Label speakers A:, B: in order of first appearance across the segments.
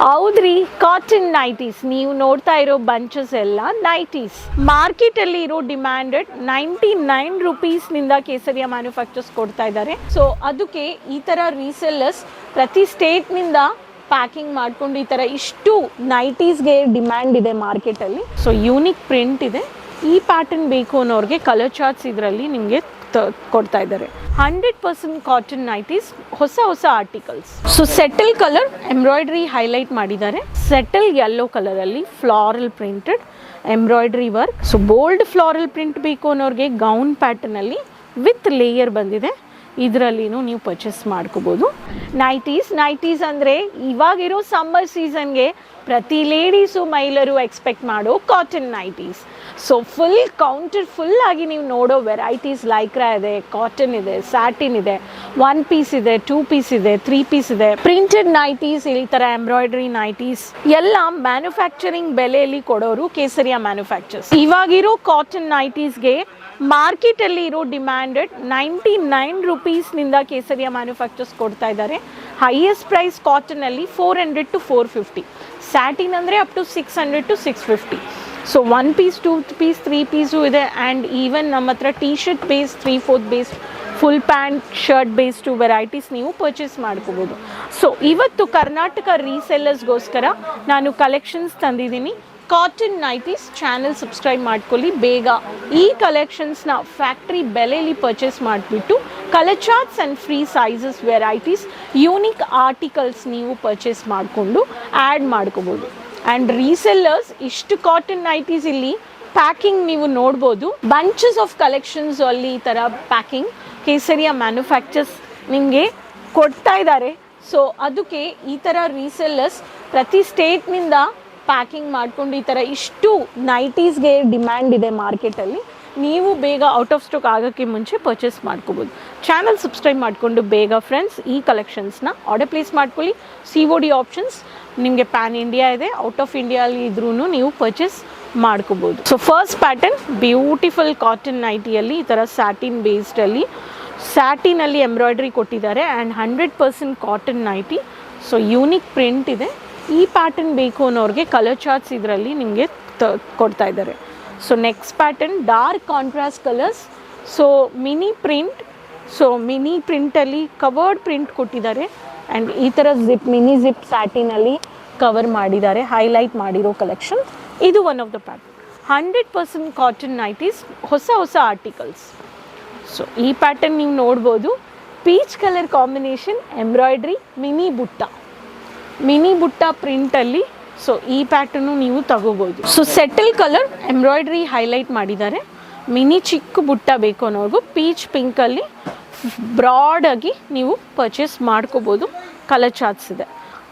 A: ಹೌದ್ರಿ, cotton nighties ನೀವು ನೋಡ್ತಾ ಇರೋ ಬಂಚಸ್ ಎಲ್ಲ ನೈಟೀಸ್. ಮಾರ್ಕೆಟಲ್ಲಿ ಇರೋ ಡಿಮ್ಯಾಂಡೆಡ್ 99 ರುಪೀಸ್ನಿಂದ ಕೇಸರಿಯ ಮ್ಯಾನುಫ್ಯಾಕ್ಚರ್ಸ್ ಕೊಡ್ತಾ ಇದ್ದಾರೆ. ಸೊ ಅದಕ್ಕೆ ಈ ಥರ ರೀಸೆಲ್ಲರ್ಸ್ ಪ್ರತಿ ಸ್ಟೇಟ್ನಿಂದ ಪ್ಯಾಕಿಂಗ್ ಮಾಡ್ಕೊಂಡು ಈ ಥರ ಇಷ್ಟು ನೈಟೀಸ್ಗೆ ಡಿಮ್ಯಾಂಡ್ ಇದೆ ಮಾರ್ಕೆಟಲ್ಲಿ. ಸೊ ಯೂನಿಕ್ ಪ್ರಿಂಟ್ ಇದೆ. ಈ ಪ್ಯಾಟರ್ನ್ ಬೇಕು ಅನ್ನೋರಿಗೆ ಕಲರ್ ಚಾರ್ಟ್ಸ್ ಇದರಲ್ಲಿ ನಿಮಗೆ ಕೊಡ್ತಾ ಇದ್ದಾರೆ. 100% ಕಾಟನ್ ನೈಟೀಸ್, ಹೊಸ articles. So subtle colour embroidery highlight ಮಾಡಿದ್ದಾರೆ. ಸೆಟಲ್ ಯೆಲ್ಲೋ ಕಲರಲ್ಲಿ floral printed embroidery work. So bold floral print ಬೇಕು ಅನ್ನೋರಿಗೆ ಗೌನ್ ಪ್ಯಾಟರ್ನಲ್ಲಿ ವಿತ್ ಲೇಯರ್ ಬಂದಿದೆ. ಇದರಲ್ಲಿನೂ ನೀವು ಪರ್ಚೇಸ್ ಮಾಡ್ಕೋಬೋದು. ನೈಟೀಸ್ ಅಂದರೆ ಇವಾಗಿರೋ ಸಮ್ಮರ್ ಸೀಸನ್ಗೆ ಪ್ರತಿ ಲೇಡೀಸು ಮಹಿಳೆಯರು ಎಕ್ಸ್ಪೆಕ್ಟ್ ಮಾಡೋ ಕಾಟನ್ ನೈಟೀಸ್. ಸೊ ಫುಲ್ ಆಗಿ ನೀವು ನೋಡೋ ವೆರೈಟೀಸ್ ಲೈಕ್ರಾ ಇದೆ, ಕಾಟನ್ ಇದೆ, ಸ್ಯಾಟಿನ್ ಇದೆ, 1 ಪೀಸ್ ಇದೆ, 2 ಪೀಸ್ ಇದೆ, 3 ಪೀಸ್ ಇದೆ, ಪ್ರಿಂಟೆಡ್ ನೈಟೀಸ್, ಈ ಥರ ಎಂಬ್ರಾಯ್ಡ್ರಿ ನೈಟೀಸ್ ಎಲ್ಲ ಮ್ಯಾನುಫ್ಯಾಕ್ಚರಿಂಗ್ ಬೆಲೆಯಲ್ಲಿ ಕೊಡೋರು ಕೇಸರಿಯ ಮ್ಯಾನುಫ್ಯಾಕ್ಚರ್ಸ್. ಇವಾಗಿರೋ ಕಾಟನ್ ನೈಟೀಸ್ಗೆ ಮಾರ್ಕೆಟಲ್ಲಿ ಇರೋ ಡಿಮ್ಯಾಂಡೆಡ್ 99 ರುಪೀಸ್ನಿಂದ ಕೇಸರಿಯ ಮ್ಯಾನುಫ್ಯಾಕ್ಚರ್ಸ್ ಕೊಡ್ತಾ ಇದ್ದಾರೆ. ಹೈಯೆಸ್ಟ್ ಪ್ರೈಸ್ ಕಾಟನಲ್ಲಿ 400 to 450, ಸ್ಯಾಟಿನ್ ಅಂದರೆ up to 600 to 650. So 1 piece, 2 piece, 3 piece ಇದೆ. ಆ್ಯಂಡ್ ಈವನ್ ನಮ್ಮ ಹತ್ರ T shirt base, 3/4 base, full pant, shirt based varieties ನೀವು ಪರ್ಚೇಸ್ ಮಾಡ್ಕೋಬೋದು. ಸೊ ಇವತ್ತು ಕರ್ನಾಟಕ ರೀಸೆಲ್ಲರ್ಸ್ಗೋಸ್ಕರ ನಾನು ಕಲೆಕ್ಷನ್ಸ್ ತಂದಿದ್ದೀನಿ. ಕಾಟನ್ ನೈಟೀಸ್ ಚಾನಲ್ ಸಬ್ಸ್ಕ್ರೈಬ್ ಮಾಡ್ಕೊಳ್ಳಿ ಬೇಗ. ಈ ಕಲೆಕ್ಷನ್ಸ್ನ ಫ್ಯಾಕ್ಟ್ರಿ ಬೆಲೆಯಲ್ಲಿ ಪರ್ಚೇಸ್ ಮಾಡಿಬಿಟ್ಟು colour charts and free sizes varieties unique articles ನೀವು ಪರ್ಚೇಸ್ ಮಾಡಿಕೊಂಡು ಆ್ಯಡ್ ಮಾಡ್ಕೋಬೋದು. ಆ್ಯಂಡ್ ರೀಸೆಲ್ಲರ್ಸ್ ಇಷ್ಟು ಕಾಟನ್ ನೈಟೀಸ್ ಇಲ್ಲಿ ಪ್ಯಾಕಿಂಗ್ ನೀವು ನೋಡ್ಬೋದು. ಬಂಚಸ್ ಆಫ್ ಕಲೆಕ್ಷನ್ಸ್ ಅಲ್ಲಿ ಈ ಥರ ಪ್ಯಾಕಿಂಗ್ ಕೇಸರಿಯ ಮ್ಯಾನುಫ್ಯಾಕ್ಚರ್ಸ್ ನಿಮಗೆ ಕೊಡ್ತಾ ಇದ್ದಾರೆ. ಸೊ ಅದಕ್ಕೆ ಈ ಥರ ರೀಸೆಲ್ಲರ್ಸ್ ಪ್ರತಿ ಸ್ಟೇಟ್ನಿಂದ ಪ್ಯಾಕಿಂಗ್ ಮಾಡಿಕೊಂಡು ಈ ಥರ ಇಷ್ಟು ನೈಟೀಸ್ಗೆ ಡಿಮ್ಯಾಂಡ್ ಇದೆ ಮಾರ್ಕೆಟಲ್ಲಿ. ನೀವು ಬೇಗ ಔಟ್ ಆಫ್ ಸ್ಟಾಕ್ ಆಗೋಕ್ಕೆ ಮುಂಚೆ ಪರ್ಚೇಸ್ ಮಾಡ್ಕೋಬೋದು. ಚಾನಲ್ ಸಬ್ಸ್ಕ್ರೈಬ್ ಮಾಡಿಕೊಂಡು ಬೇಗ ಫ್ರೆಂಡ್ಸ್ ಈ ಕಲೆಕ್ಷನ್ಸ್ನ ಆರ್ಡರ್ ಪ್ಲೇಸ್ ಮಾಡ್ಕೊಳ್ಳಿ. COD ಆಪ್ಷನ್ಸ್ ನಿಮಗೆ ಪ್ಯಾನ್ ಇಂಡಿಯಾ ಇದೆ, ಔಟ್ ಆಫ್ ಇಂಡಿಯಾಲಿ ಇದ್ರೂ ನೀವು ಪರ್ಚೇಸ್ ಮಾಡ್ಕೋಬೋದು. So first pattern beautiful cotton ನೈಟಿಯಲ್ಲಿ ಈ ಥರ ಸ್ಯಾಟಿನ್ ಬೇಸ್ಡಲ್ಲಿ ಸ್ಯಾಟಿನಲ್ಲಿ ಎಂಬ್ರಾಯ್ಡ್ರಿ ಕೊಟ್ಟಿದ್ದಾರೆ. And 100% cotton nighty. So unique print ಇದೆ. ಈ ಪ್ಯಾಟರ್ನ್ ಬೇಕು ಅನ್ನೋರಿಗೆ ಕಲರ್ ಚಾರ್ಟ್ಸ್ ಇದರಲ್ಲಿ ನಿಮಗೆ ಕೊಡ್ತಾ ಇದ್ದಾರೆ. So next pattern dark contrast colours. So mini print. So mini ಪ್ರಿಂಟಲ್ಲಿ ಕವರ್ಡ್ ಪ್ರಿಂಟ್ ಕೊಟ್ಟಿದ್ದಾರೆ. ಆ್ಯಂಡ್ ಈ ಥರ ಮಿನಿ ಜಿಪ್ ಸ್ಯಾಟಿನಲ್ಲಿ ಕವರ್ ಮಾಡಿದ್ದಾರೆ, ಹೈಲೈಟ್ ಮಾಡಿರೋ ಕಲೆಕ್ಷನ್. ಇದು one of the pattern. 100% cotton nighties, ಹೊಸ ಆರ್ಟಿಕಲ್ಸ್. ಸೊ ಈ ಪ್ಯಾಟರ್ನ್ ನೀವು ನೋಡ್ಬೋದು. Peach colour combination embroidery mini ಬುಟ್ಟ ಪ್ರಿಂಟಲ್ಲಿ. ಸೊ ಈ ಪ್ಯಾಟರ್ನು ನೀವು ತಗೋಬೋದು. So subtle colour embroidery highlight ಮಾಡಿದ್ದಾರೆ. ಮಿನಿ ಚಿಕ್ಕ ಬುಟ್ಟ ಬೇಕು ಅನ್ನೋರ್ಗು ಪೀಚ್ ಪಿಂಕಲ್ಲಿ ಬ್ರಾಡಾಗಿ ನೀವು ಪರ್ಚೇಸ್ ಮಾಡ್ಕೋಬೋದು. ಕಲರ್ ಚಾರ್ಟ್ಸ್ ಇದೆ.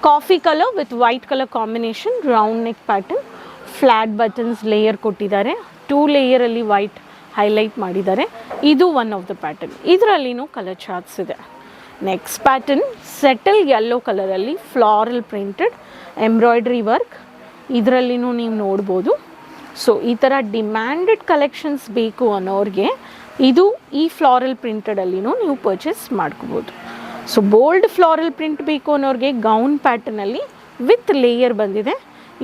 A: Coffee colour with white colour combination, round neck pattern, flat buttons layer ಕೊಟ್ಟಿದ್ದಾರೆ. 2 ಲೇಯರಲ್ಲಿ ವೈಟ್ ಹೈಲೈಟ್ ಮಾಡಿದ್ದಾರೆ. ಇದು ಒನ್ ಆಫ್ ದ ಪ್ಯಾಟರ್ನ್. ಇದರಲ್ಲಿನೂ ಕಲರ್ ಚಾರ್ಟ್ಸ್ ಇದೆ. ನೆಕ್ಸ್ಟ್ ಪ್ಯಾಟರ್ನ್ ಸೆಟಲ್ ಯೆಲ್ಲೋ ಕಲರಲ್ಲಿ ಫ್ಲಾರಲ್ ಪ್ರಿಂಟೆಡ್ ಎಂಬ್ರಾಯ್ಡ್ರಿ ವರ್ಕ್. ಇದರಲ್ಲಿನೂ ನೀವು ನೋಡ್ಬೋದು. ಸೊ ಈ ಥರ ಡಿಮ್ಯಾಂಡೆಡ್ ಕಲೆಕ್ಷನ್ಸ್ ಬೇಕು ಅನ್ನೋರಿಗೆ ಇದು ಈ ಫ್ಲಾರಲ್ ಪ್ರಿಂಟೆಡಲ್ಲಿನೂ ನೀವು ಪರ್ಚೇಸ್ ಮಾಡ್ಕೋಬೋದು. ಸೊ ಬೋಲ್ಡ್ ಫ್ಲಾರಲ್ ಪ್ರಿಂಟ್ ಬೇಕು ಅನ್ನೋರಿಗೆ ಗೌನ್ ಪ್ಯಾಟರ್ನಲ್ಲಿ ವಿತ್ ಲೇಯರ್ ಬಂದಿದೆ.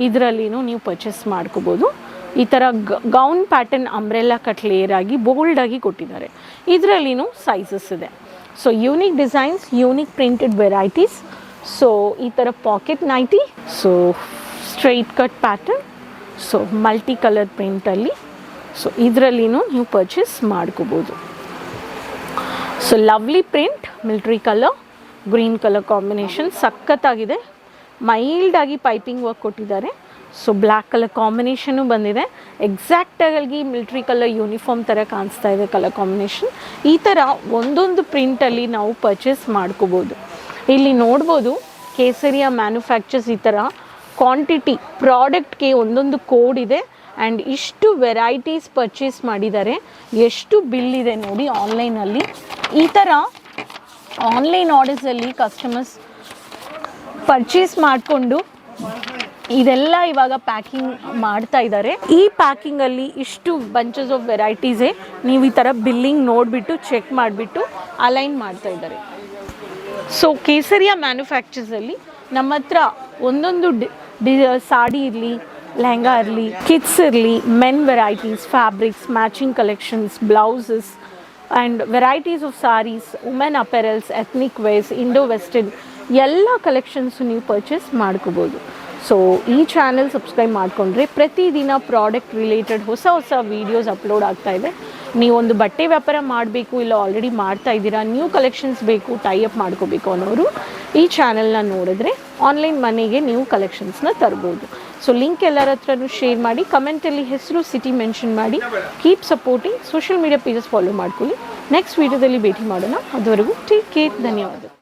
A: ಇದರಲ್ಲಿನೂ ನೀವು ಪರ್ಚೇಸ್ ಮಾಡ್ಕೋಬೋದು. ಈ ಥರ gown pattern umbrella cut layer ಆಗಿ ಬೋಲ್ಡಾಗಿ ಕೊಟ್ಟಿದ್ದಾರೆ. ಇದರಲ್ಲಿನೂ ಸೈಜಸ್ ಇದೆ. So unique designs, unique printed varieties. So ಈ ಥರ pocket nighty, so straight cut pattern, so multi colour ಪ್ರಿಂಟಲ್ಲಿ. ಸೊ ಇದರಲ್ಲಿನೂ ನೀವು ಪರ್ಚೇಸ್ ಮಾಡ್ಕೋಬೋದು. So lovely print, military colour, green colour combination ಸಖತ್ತಾಗಿದೆ. ಮೈಲ್ಡಾಗಿ ಪೈಪಿಂಗ್ ವರ್ಕ್ ಕೊಟ್ಟಿದ್ದಾರೆ. ಸೊ ಬ್ಲ್ಯಾಕ್ ಕಲರ್ ಕಾಂಬಿನೇಷನು ಬಂದಿದೆ. ಎಕ್ಸಾಕ್ಟಾಗಿ ಮಿಲ್ಟ್ರಿ ಕಲರ್ ಯೂನಿಫಾರ್ಮ್ ಥರ ಕಾಣಿಸ್ತಾ ಇದೆ ಕಲರ್ ಕಾಂಬಿನೇಷನ್. ಈ ಥರ ಒಂದೊಂದು ಪ್ರಿಂಟಲ್ಲಿ ನಾವು ಪರ್ಚೇಸ್ ಮಾಡ್ಕೋಬೋದು. ಇಲ್ಲಿ ನೋಡ್ಬೋದು ಕೇಸರಿಯ ಮ್ಯಾನುಫ್ಯಾಕ್ಚರ್ಸ್ ಈ ಥರ ಕ್ವಾಂಟಿಟಿ ಪ್ರಾಡಕ್ಟ್ಗೆ ಒಂದೊಂದು ಕೋಡ್ ಇದೆ. ಆ್ಯಂಡ್ ಇಷ್ಟು ವೆರೈಟೀಸ್ ಪರ್ಚೇಸ್ ಮಾಡಿದ್ದಾರೆ. ಎಷ್ಟು ಬಿಲ್ ಇದೆ ನೋಡಿ ಆನ್ಲೈನಲ್ಲಿ. ಈ ಥರ ಆನ್ಲೈನ್ ಆರ್ಡರ್ಸಲ್ಲಿ ಕಸ್ಟಮರ್ಸ್ ಪರ್ಚೇಸ್ ಮಾಡಿಕೊಂಡು ಇದೆಲ್ಲ ಇವಾಗ ಪ್ಯಾಕಿಂಗ್ ಮಾಡ್ತಾ ಇದ್ದಾರೆ. ಈ ಪ್ಯಾಕಿಂಗಲ್ಲಿ ಇಷ್ಟು ಬಂಚಸ್ ಆಫ್ ವೆರೈಟೀಸೇ ನೀವು ಈ ಥರ ಬಿಲ್ಲಿಂಗ್ ನೋಡಿಬಿಟ್ಟು ಚೆಕ್ ಮಾಡಿಬಿಟ್ಟು ಅಲೈನ್ ಮಾಡ್ತಾ ಇದ್ದಾರೆ. ಸೊ ಕೇಸರಿಯ ಮ್ಯಾನುಫ್ಯಾಕ್ಚರ್ಸಲ್ಲಿ ನಮ್ಮ ಹತ್ರ ಒಂದೊಂದು ಸಾಡಿ ಇರಲಿ, ಲೆಹಂಗಾ ಇರಲಿ, ಕಿಡ್ಸ್ ಇರಲಿ, men varieties, fabrics, matching collections, blouses and varieties of saris, women apparels, ethnic wears, Indo western ಎಲ್ಲ ಕಲೆಕ್ಷನ್ಸು ನೀವು ಪರ್ಚೇಸ್ ಮಾಡ್ಕೋಬೋದು. ಸೊ ಈ ಚಾನೆಲ್ ಸಬ್ಸ್ಕ್ರೈಬ್ ಮಾಡಿಕೊಂಡ್ರೆ ಪ್ರತಿದಿನ ಪ್ರಾಡಕ್ಟ್ ರಿಲೇಟೆಡ್ ಹೊಸ ಹೊಸ ವೀಡಿಯೋಸ್ ಅಪ್ಲೋಡ್ ಆಗ್ತಾ ಇದೆ. ನೀವೊಂದು ಬಟ್ಟೆ ವ್ಯಾಪಾರ ಮಾಡಬೇಕು, ಇಲ್ಲ ಆಲ್ರೆಡಿ ಮಾಡ್ತಾ ಇದ್ದೀರಾ, ನ್ಯೂ ಕಲೆಕ್ಷನ್ಸ್ ಬೇಕು, ಟೈಅಪ್ ಮಾಡ್ಕೋಬೇಕು ಅನ್ನೋರು ಈ ಚಾನೆಲ್ನ ನೋಡಿದ್ರೆ ಆನ್ಲೈನ್ ಮನೆಗೆ ನೀವು ಕಲೆಕ್ಷನ್ಸ್ನ ತರ್ಬೋದು. ಸೊ ಲಿಂಕ್ ಎಲ್ಲರ ಹತ್ರನೂ ಶೇರ್ ಮಾಡಿ, ಕಮೆಂಟಲ್ಲಿ ಹೆಸರು, ಸಿಟಿ ಮೆನ್ಷನ್ ಮಾಡಿ. Keep supporting. Social media pages follow ಮಾಡ್ಕೊಳ್ಳಿ. ನೆಕ್ಸ್ಟ್ ವೀಡಿಯೋದಲ್ಲಿ ಭೇಟಿ ಮಾಡೋಣ. ಅದುವರೆಗೂ ಟೇಕ್ ಕೇರ್. ಧನ್ಯವಾದ.